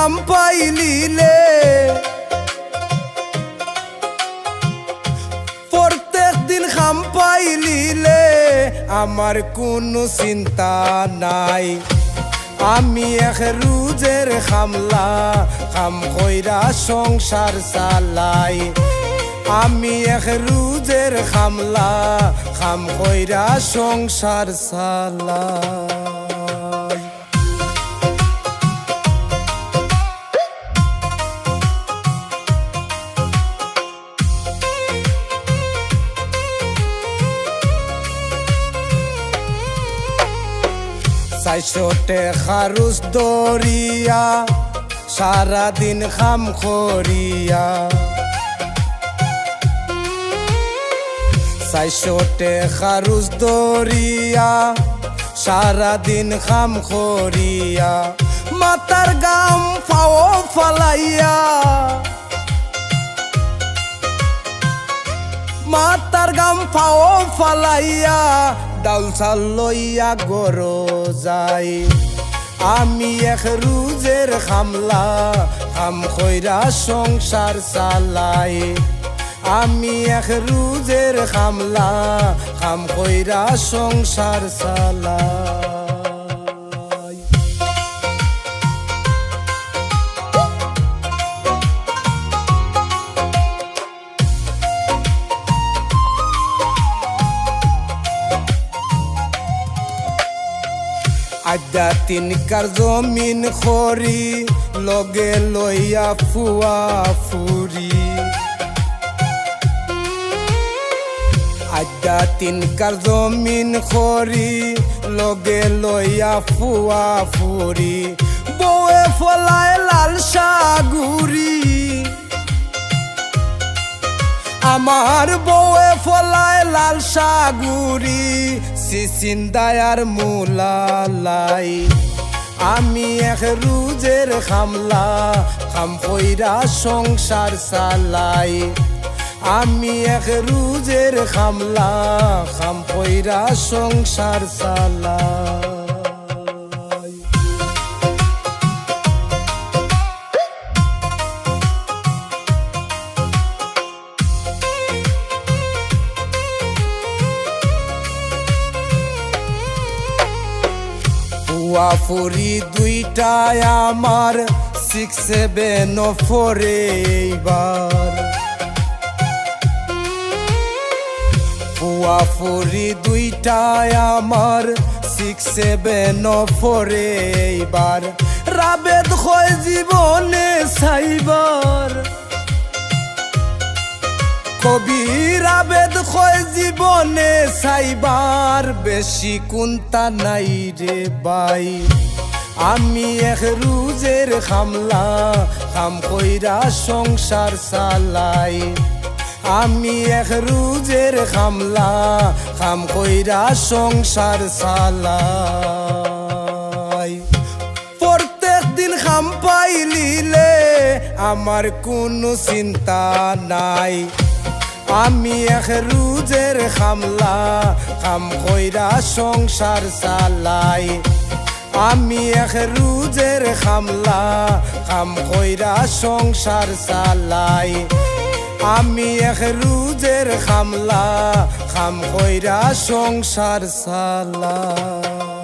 খাম পাইলিলে প্রত্যেক দিন খাম পাইলিলে আমার কোনো চিন্তা নাই আমি এক রোজের খামলা খাম কইরা সংসার চালাই আমি এক রোজের খামলা খাম কইরা সংসার চালাই চাইশোটে খারুস দরিয়া সারাদিন খাম খরিয়া চাইশোটে খারুস দরিয়া সারাদিন খাম খরিয়া মাতার গাম ফাও ফালাইয়া মাতার গাম ফাও ফালাইয়া ডাউল চাল লইয়া গরো যাই আমি এক রোজের খামলা খাম কইরা সংসার চালাই আমি এক রোজের খামলা খাম কইরা সংসার চালাই আড্ডা তিনকার জমিন খরি লগে লইয়া ফুয়া ফুরি আড্ডা তিনকার জমিন খরি লগে লইয়া ফুয়া ফুরি বউয়ে ফলায় লাল সাগুরি আমার বউয়ে ফলায় লাল সাগুরি সিসিন্দায়ার মুলালাই আমি এক রোজের খামলা খাম কইরা সংসার চালাই আমি এক রোজের খামলা খাম কইরা সংসার চালাই ফুয়া ফুরি দুইটায় আমার 6-7 ফোরে এইবার ফুয়া ফুরি দুইটায় আমার 6-7 ফোরে এইবার রাবেদ হয় জীবনে সাইবার কবির আবেদ হয় জীবনে সাইবার বেশি কুন্তা নাই রে বাই আমি এক রোজের খামলা খাম কইরা সংসার চালাই আমি এক রোজের খামলা খাম কইরা সংসার চালাই প্রত্যেক দিন খাম পাইলিলে আমার কোনো চিন্তা নাই আমি এক রোজের খামলা খাম কইরা সংসার চালাই আমি এক রোজের খামলা খাম কইরা সংসার চালাই আমি এক রোজের খামলা খাম কইরা সংসার চালাই।